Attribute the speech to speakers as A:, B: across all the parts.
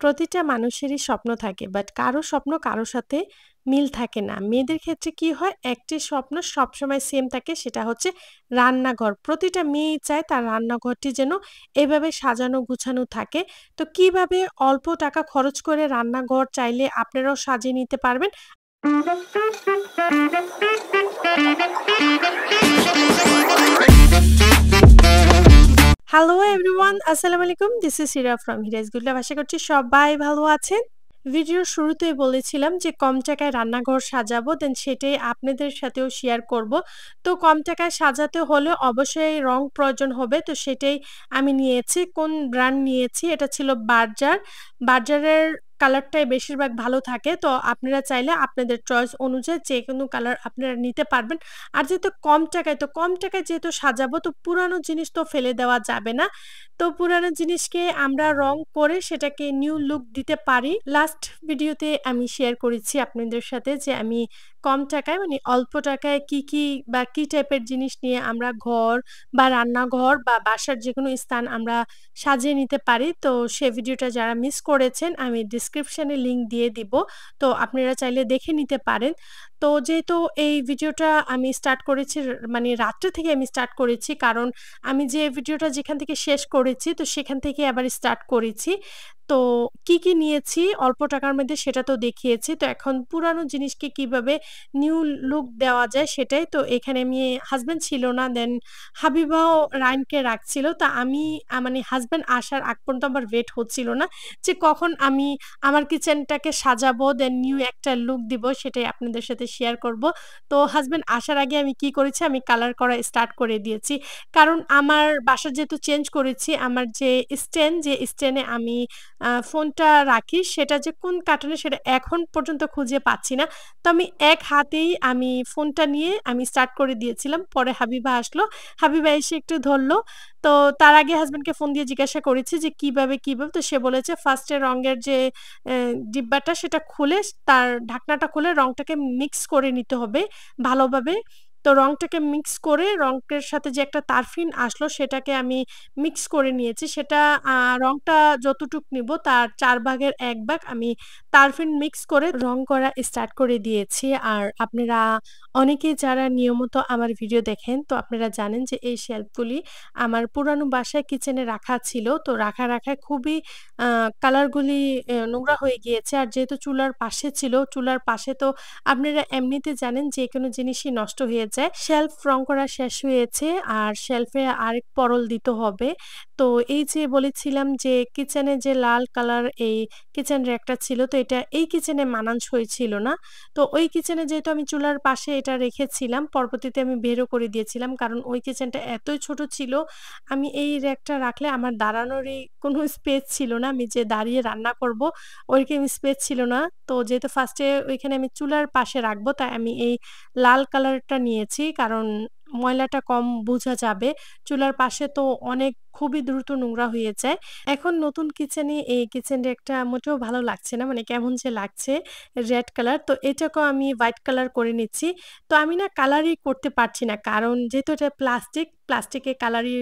A: প্রতিটা মানুষেরই স্বপ্ন থাকে বাট কারো স্বপ্ন কারো সাথে মিল থাকে না। মেয়েদের ক্ষেত্রে কি হয় একটি স্বপ্ন সবসময় সেম থাকে সেটা হচ্ছে রান্নাঘর। প্রতিটা মেয়েই চায় তার রান্নাঘরটি যেন এভাবে সাজানো গুছানো থাকে। তো কিভাবে অল্প টাকা খরচ করে রান্নাঘর চাইলে আপনারাও সাজিয়ে নিতে পারবেন? হ্যালো এভরিওয়ান, আসসালামু আলাইকুম। This is Sira from হিরাজ good লাভ। আশা করছি সবাই ভালো আছেন। ভিডিওর শুরুতেই বলেছিলাম যে কম টাকায় রান্নাঘর সাজাবো, দেন সেটাই আপনাদের সাথেও শেয়ার করব। তো কম টাকায় সাজাতে হলে অবশ্যই রং প্রয়োজন হবে। তো সেটাই আমি নিয়েছি। কোন ব্র্যান্ড নিয়েছি? এটা ছিল বার্জার। বার্জারের কালারটাই বেশিরভাগ ভালো থাকে। তো আপনারা চাইলে আপনাদের চয়েস অনুযায়ী যেকোনো কালার আপনারা নিতে পারবেন। আর যেহেতু কম টাকায়, তো কম টাকায় যেহেতু সাজাবো তো পুরানো জিনিস তো ফেলে দেওয়া যাবে না। তো পুরানো জিনিসকে আমরা রং করে সেটাকে নিউ লুক দিতে পারি। লাস্ট ভিডিওতে আমি শেয়ার করেছি আপনাদের সাথে যে আমি কম টাকায় মানে অল্প টাকায় কি বা কি টাইপের জিনিস নিয়ে আমরা ঘর বা রান্নাঘর বা বাসার যেকোনো স্থান আমরা সাজিয়ে নিতে পারি। তো সে ভিডিওটা যারা মিস করেছেন আমি ডেসক্রিপশনে লিংক দিয়ে দিব। তো আপনারা চাইলে দেখে নিতে পারেন। তো যেহেতু এই ভিডিওটা আমি স্টার্ট করেছি মানে রাত্রে থেকে আমি স্টার্ট করেছি। কারণ আমি যে ভিডিওটা যেখান থেকে শেষ করেছি তো সেখান থেকে আবার স্টার্ট করেছি। তো কি নিয়েছি অল্প টাকার মধ্যে সেটা তো দেখিয়েছি। তো এখন পুরানো জিনিসকে কিভাবে নিউ লুক দেওয়া যায় সেটাই। তো এখানে আমি হাসব্যান্ড ছিল না। দেন হাবিবাও রায়হানকে রাখছিল। তো আমি মানে হাসব্যান্ড আসার আগ পর্যন্ত আমার ওয়েট হচ্ছিল না যে কখন আমি আমার কিচেনটাকে সাজাবো দেন নিউ একটা লুক দিব সেটাই আপনাদের সাথে শেয়ার করব। তো হাসব্যান্ড আসার আগে আমি কি করেছি আমি কালার করা স্টার্ট করে দিয়েছি। কারণ আমার বাসা যেহেতু চেঞ্জ করেছি আমার যে স্ট্যান্ডে আমি ফোনটা রাখি সেটা যে কোন কার্টুনে সেটা এখন পর্যন্ত খুঁজে পাচ্ছি না। তো আমি এক হাতেই আমি ফোনটা নিয়ে আমি স্টার্ট করে দিয়েছিলাম। পরে হাবিবা আসলো। হাবিবা এসে একটু ধরল। তো তার আগে হাসব্যান্ডকে ফোন দিয়ে জিজ্ঞাসা করেছি যে কিভাবে? তো সে বলেছে ফার্স্ট এ রঙের যে ডিব্বাটা সেটা খুলে তার ঢাকনাটা খুলে রংটাকে মিক্স করে নিতে হবে ভালোভাবে। তো রংটাকে মিক্স করে রঙের সাথে যে একটা তারফিন আসলো সেটাকে আমি মিক্স করে নিয়েছি। সেটা রংটা যতটুক নিব তার ৪ ভাগের ১ ভাগ আমি তারফিন মিক্স করে রং করা স্টার্ট করে দিয়েছি। আর আপনারা অনেকেই যারা নিয়মিত আমার ভিডিও দেখেন তো আপনারা জানেন যে এই শেলফগুলি আমার পুরানো বাসায় কিচেনে রাখা ছিল। তো রাখায় খুবই আ কালারগুলি নোংরা হয়ে গিয়েছে। আর যেহেতু চুলার পাশে ছিল, চুলার পাশে তো আপনারা এমনিতে জানেন যেকোনো জিনিসই নষ্ট হয়ে যায়। শেলফ রং করা শেষ হয়েছে আর শেলফে আরেক পরল দিতে হবে। তো এই যে বলেছিলাম যে কিচেনে যে লাল কালার এই কিচেন র‍্যাকটা ছিল তো এটা এই কিচেনে মানানসই ছিল না। তো ওই কিচেনে যেহেতু আমি চুলার পাশে এটা রেখেছিলাম, পরবর্তীতে আমি বেরও করে দিয়েছিলাম। কারণ ওই কিচেনটা এতই ছোট ছিল, আমি এই র‍্যাকটা রাখলে আমার দাঁড়ানোরই কোনো স্পেস ছিল না। আমি যে দাঁড়িয়ে রান্না করব, ওইরকম স্পেস ছিল না। তো যেহেতু ফার্স্টে ওইখানে আমি চুলার পাশে রাখবো, তাই আমি এই লাল কালারটা নিয়েছি। কারণ ময়লাটা কম বোঝা যাবে। চুলার পাশে তো অনেক খুবই দ্রুত নোংরা হয়ে যায়। এখন নতুন কিচেনে এই কিচেন র‍্যাকটা মোটেও ভালো লাগছে না। মানে কেমন যে লাগছে রেড কালার। তো এটাকেও আমি হোয়াইট কালার করে নিচ্ছি। তো আমি না কালারই করতে পারছি না। কারণ যেহেতু এটা প্লাস্টিকে কালারই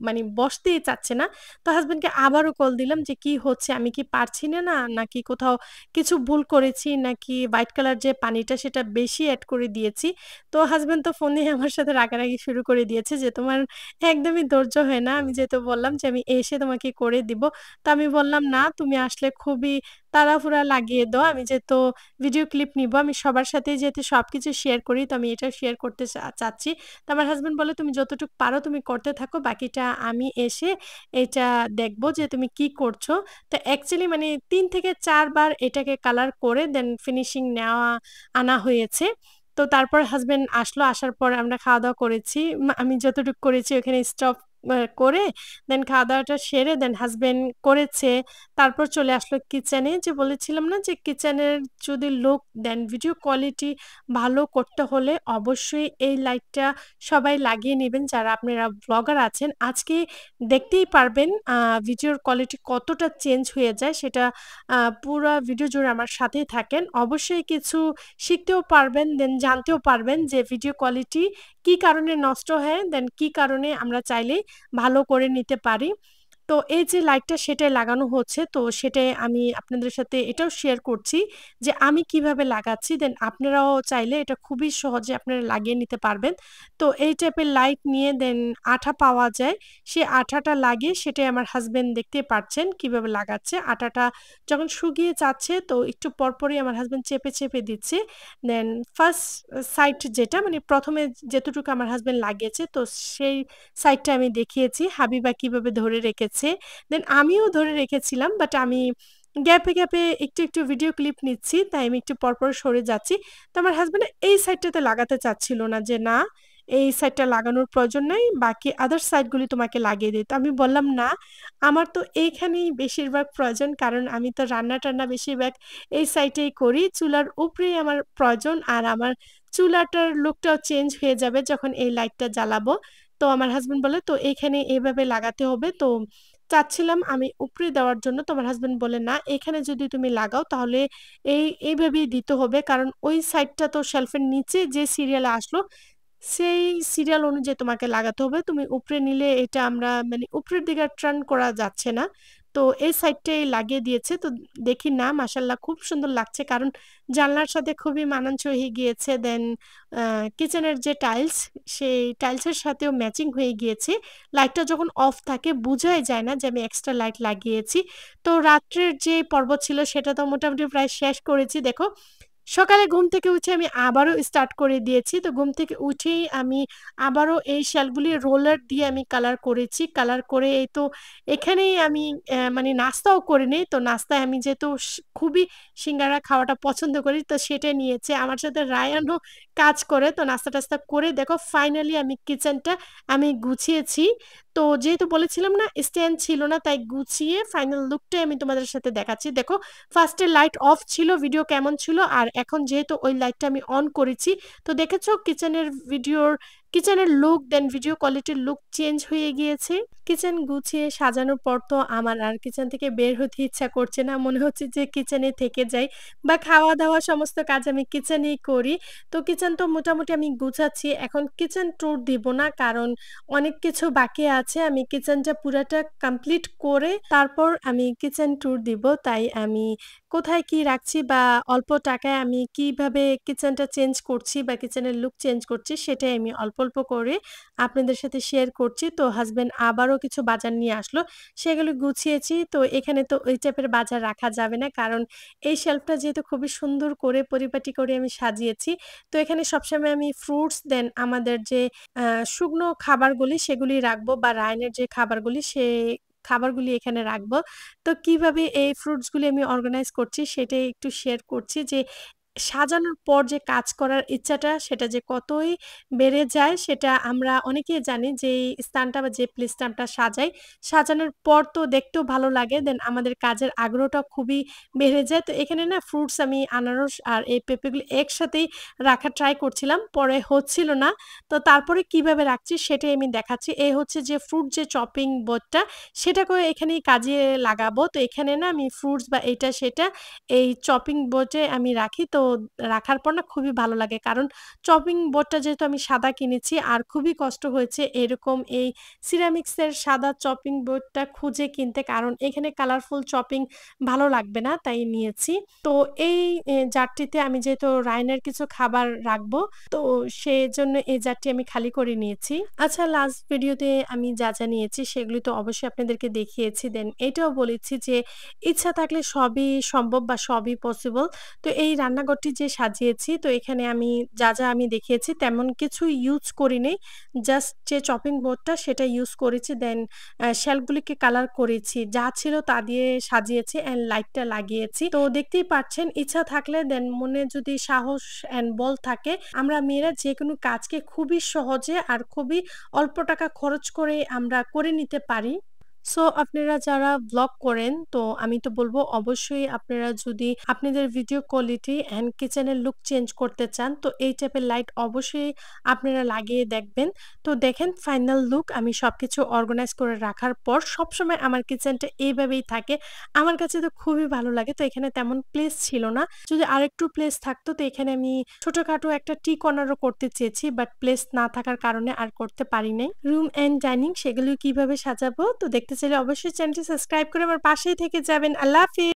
A: মানে বসতেই চাচ্ছে না। তো হাসব্যান্ডকে আবারও কল দিলাম যে, "কি হচ্ছে? আমি কি পারছি না? নাকি কোথাও কিছু ভুল করেছি? নাকি হোয়াইট কালার যে পানিটা সেটা বেশি এড করে দিয়েছি?" তো হাসব্যান্ড তো ফোনে আমার সাথে রাগারাগি শুরু করে দিয়েছে যে, "তোমার একদমই ধৈর্য হয় না।" আমি যেহেতু বললাম যে, "আমি এসে তোমাকে করে দিব।" তো আমি বললাম, "না, তুমি আসলে খুবই তাড়াহুড়া লাগিয়ে দাও। আমি যেহেতু ভিডিও ক্লিপ নিবো, আমি সবার সাথেই যেহেতু সবকিছু শেয়ার করি, তো আমি এটাও শেয়ার করতে চাচ্ছি।" তো আমার হাসব্যান্ড বলে, "তুমি যতটুকু পারো তুমি করতে থাকো। বাকিটা আমি এসে এটা দেখব যে তুমি কি করছো।" তো অ্যাকচুয়ালি মানে ৩ থেকে ৪ বার এটাকে কালার করে দেন ফিনিশিং আনা হয়েছে। তো তারপর হাসব্যান্ড আসলো। আসার পর আমরা খাওয়া-দাওয়া করেছি। আমি যতটুকু করেছি ওখানে স্টপ করে দেন খাওয়া-দাওয়াটা সেরে দেন হাসব্যান্ড করেছে। তারপর চলে আসলো কিচেনে। যে বলেছিলাম না যে কিচেনের যদি লুক দেন ভিডিও কোয়ালিটি ভালো করতে হলে অবশ্যই এই লাইটটা সবাই লাগিয়ে নিবেন যারা আপনারা ব্লগার আছেন। আজকে দেখতেই পারবেন ভিডিওর কোয়ালিটি কতটা চেঞ্জ হয়ে যায় সেটা পুরা ভিডিও জুড়ে আমার সাথেই থাকেন। অবশ্যই কিছু শিখতেও পারবেন, দেন জানতেও পারবেন যে ভিডিও কোয়ালিটি কি কারণে নষ্ট হয়, দেন কি কারণে আমরা চাইলেই ভালো করে নিতে পারি। তো এই যে লাইটটা সেটাই লাগানো হচ্ছে। তো সেটাই আমি আপনাদের সাথে এটাও শেয়ার করছি যে আমি কিভাবে লাগাচ্ছি। দেন আপনারাও চাইলে এটা খুবই সহজে আপনারা লাগিয়ে নিতে পারবেন। তো এই টাইপের লাইট নিয়ে দেন আঠা পাওয়া যায়। সেই আঠাটা লাগিয়ে সেটাই আমার হাসব্যান্ড দেখতেই পারছেন কিভাবে লাগাচ্ছে। আটাটা যখন শুকিয়ে যাচ্ছে তো একটু পরপরই আমার হাসব্যান্ড চেপে দিচ্ছে। দেন ফার্স্ট সাইড যেটা মানে ১ম এ যেতটুকু আমার হাসব্যান্ড লাগিয়েছে তো সেই সাইডটা আমি দেখিয়েছি। হাবিবা কিভাবে ধরে রেখেছে। দেন আমিও ধরে রেখেছিলাম বাট আমি গ্যাপে একটু ভিডিও ক্লিপ নিচ্ছি। তাই আমি একটু পরপর সরে যাচ্ছি। তো আমার হাসব্যান্ড এই সাইডটাতে লাগাতে চাচ্ছিল না যে, "না, এই সাইডটা লাগানোর প্রয়োজন নাই। বাকি আদার সাইড গুলি তোমাকে লাগিয়ে দিই।" তো আমি বললাম, "না, আমার তো এইখানেই বেশিরভাগ প্রয়োজন। কারণ আমি তো রান্না-টান্না বেশিরভাগ এই সাইডেই করি। চুলার উপরেই আমার প্রয়োজন। আর আমার চুলাটার লুকটাও চেঞ্জ হয়ে যাবে যখন এই লাইটটা জ্বালাবো।" তো আমার হাসব্যান্ড বলে, "তো এইখানে এভাবে লাগাতে হবে।" তো চাচ্ছিলাম আমি উপরে দেওয়ার জন্য। তো আমার হাসব্যান্ড বলে, "না, এখানে যদি তুমি লাগাও তাহলে এইভাবেই দিতে হবে। কারণ ওই সাইডটা তো শেলফের নিচে যে সিরিয়ালে আসলো, সেই সিরিয়াল অনুযায়ী তোমাকে লাগাতে হবে। তুমি উপরে নিলে এটা আমরা মানে উপরের দিকে টার্ন করা যাচ্ছে না। তো এই সাইডটাই লাগিয়ে দিয়েছে। তো দেখি না মাশাআল্লাহ খুব সুন্দর লাগছে। কারণ জানলার সাথে খুবই মানানসই হয়ে গিয়েছে। দেন আ কিচেনের যে টাইলস, সেই টাইলসের সাথেও ম্যাচিং হয়ে গিয়েছে। লাইটটা যখন অফ থাকে বুঝাই যায় না যে আমি এক্সট্রা লাইট লাগিয়েছি। তো রাত্রের যে পর্ব ছিল সেটা তো মোটামুটি প্রায় শেষ করেছি। দেখো সকালে ঘুম থেকে উঠে আমি আবারও স্টার্ট করে দিয়েছি। তো ঘুম থেকে উঠেই আমি আবারও এই শ্যালগুলি রোলার দিয়ে আমি কালার করেছি। কালার করে এই তো এখানেই আমি মানে নাস্তাও করে নেই। তো নাস্তায় আমি যেহেতু খুবই সিঙ্গারা খাওয়াটা পছন্দ করি তো সেটাই নিয়েছি। আমার সাথে রায়ানও কাজ করে। তো নাস্তা-টাস্তা করে দেখো ফাইনালি আমি কিচেনটা আমি গুছিয়েছি। তো যেহেতু বলেছিলাম না স্ট্যান্ড ছিল না তাই গুছিয়ে ফাইনাল লুকটাই আমি তোমাদের সাথে দেখাচ্ছি। দেখো ফার্স্ট এ লাইট অফ ছিল, ভিডিও কেমন ছিল আর এখন যেহেতু ওই লাইটটা আমি অন করেছি তো দেখেছো কিচেনের লুক দেন ভিডিও কোয়ালিটির লুক চেঞ্জ হয়ে গিয়েছে। কিচেন গুছিয়ে সাজানোর পর তো আমার আর কিচেন থেকে বের হতে ইচ্ছা করছে না। মনে হচ্ছে যে কিচেনে থেকে যাই বা খাওয়া-দাওয়া সমস্ত কাজ আমি কিচেনেই করি। তো কিচেন তো মোটামুটি আমি গুছাচ্ছি। এখন কিচেন ট্যুর দিব না কারণ অনেক কিছু বাকি আছে। আমি কিচেনটা পুরাটা কমপ্লিট করে তারপর আমি কিচেন ট্যুর দিব। তাই আমি কোথায় কি রাখছি বা অল্প টাকায় আমি কিভাবে কিচেনটা চেঞ্জ করছি বা কিচেনের লুক চেঞ্জ করছি সেটাই আমি অল্প করে আপনাদের সাথে শেয়ার করছি। তো হাসব্যান্ড আবারও কিছু বাজার নিয়ে আসলো। সেগুলো গুছিয়েছি। তো এখানে তো ওই টাইপের বাজার রাখা যাবে না। কারণ এই শেলফটা যেহেতু খুবই সুন্দর করে পরিপাটি করে আমি সাজিয়েছি। তো এখানে সবসময় আমি ফ্রুটস দেন আমাদের যে আ শুকনো খাবারগুলি সেগুলি রাখবো বা রায়নের যে খাবারগুলি সে খাবারগুলি এখানে রাখবো। তো কিভাবে এই ফ্রুটস গুলি আমি অর্গানাইজ করছি সেটাই একটু শেয়ার করছি যে সাজানোর পর যে কাজ করার ইচ্ছাটা সেটা যে কতই বেড়ে যায় সেটা আমরা অনেকেই জানি যে এই স্থানটা বা যে প্লেসটা আমরা সাজাই, সাজানোর পর তো দেখতেও ভালো লাগে। দেন আমাদের কাজের আগ্রহটা খুবই বেড়ে যায়। তো এখানে না ফ্রুটস আমি আনারস আর এই পেঁপেগুলো একসাথেই রাখার ট্রাই করছিলাম। পরে হচ্ছিল না। তো তারপরে কিভাবে রাখছি সেটাই আমি দেখাচ্ছি। এই হচ্ছে যে ফ্রুট যে চপিং বোর্ডটা সেটাকেও এখানেই কাজে লাগাবো। তো এখানে না আমি ফ্রুটস বা এটা সেটা এই চপিং বোর্ডে আমি রাখি। তো রাখার পর না খুবই ভালো লাগে। কারণ চপিং বোর্ডটা যেহেতু আমি সাদা কিনেছি আর খুবই কষ্ট হয়েছে এরকম এই সিরামিক্সের সাদা চপিং বোর্ডটা খুঁজে কিনতে। কারণ এখানে কালারফুল চপিং ভালো লাগবে না তাই নিয়েছি। তো এই জারটিতে আমি যেহেতু রায়নের কিছু খাবার রাখবো তো সেজন্য এই জারটি আমি খালি করে নিয়েছি। আচ্ছা লাস্ট ভিডিওতে আমি যা নিয়েছি সেগুলি তো অবশ্যই আপনাদেরকে দেখিয়েছি। দেন এটাও বলেছি যে ইচ্ছা থাকলে সবই সম্ভব বা সবই পসিবল। তো এই রান্নাঘরটি যে সাজিয়েছি তো এখানে আমি যা আমি দেখিয়েছি তেমন কিছু ইউজ করিনি। জাস্ট যে চপিং বোর্ডটা সেটা ইউজ করেছি। দেন শেলফ গুলিকে কালার করেছি। যা ছিল তা দিয়ে সাজিয়েছি অ্যান্ড লাইটটা লাগিয়েছি। তো দেখতেই পাচ্ছেন ইচ্ছা থাকলে দেন মনে যদি সাহস অ্যান্ড বল থাকে আমরা মেয়েরা যেকোনো কাজকে খুবই সহজে আর খুবই অল্প টাকা খরচ করে আমরা করে নিতে পারি। সো আপনারা যারা ভ্লগ করেন তো আমি তো বলব অবশ্যই আপনারা যদি আপনাদের ভিডিও কোয়ালিটি অ্যান্ড কিচেনের লুক চেঞ্জ করতে চান তো এই টাইপের লাইট অবশ্যই আপনারা লাগিয়ে দেখবেন। তো দেখেন ফাইনাল লুক আমি সবকিছু অর্গানাইজ করে রাখার পর সবসময় আমার কিচেনটা এইভাবেই থাকে। আমার কাছে তো খুবই ভালো লাগে। তো এখানে তেমন প্লেস ছিল না। যদি আরেকটু প্লেস থাকতো তো এখানে আমি ছোটখাটো একটা টি কর্নারও করতে চেয়েছি বাট প্লেস না থাকার কারণে আর করতে পারি নাই। রুম অ্যান্ড ডাইনিং সেগুলো কিভাবে সাজাবো তো দেখতে দেখতে চাইলে অবশ্যই চ্যানেলটি সাবস্ক্রাইব করে আমার পাশেই থেকে যাবেন। আল্লাহ হাফেজ।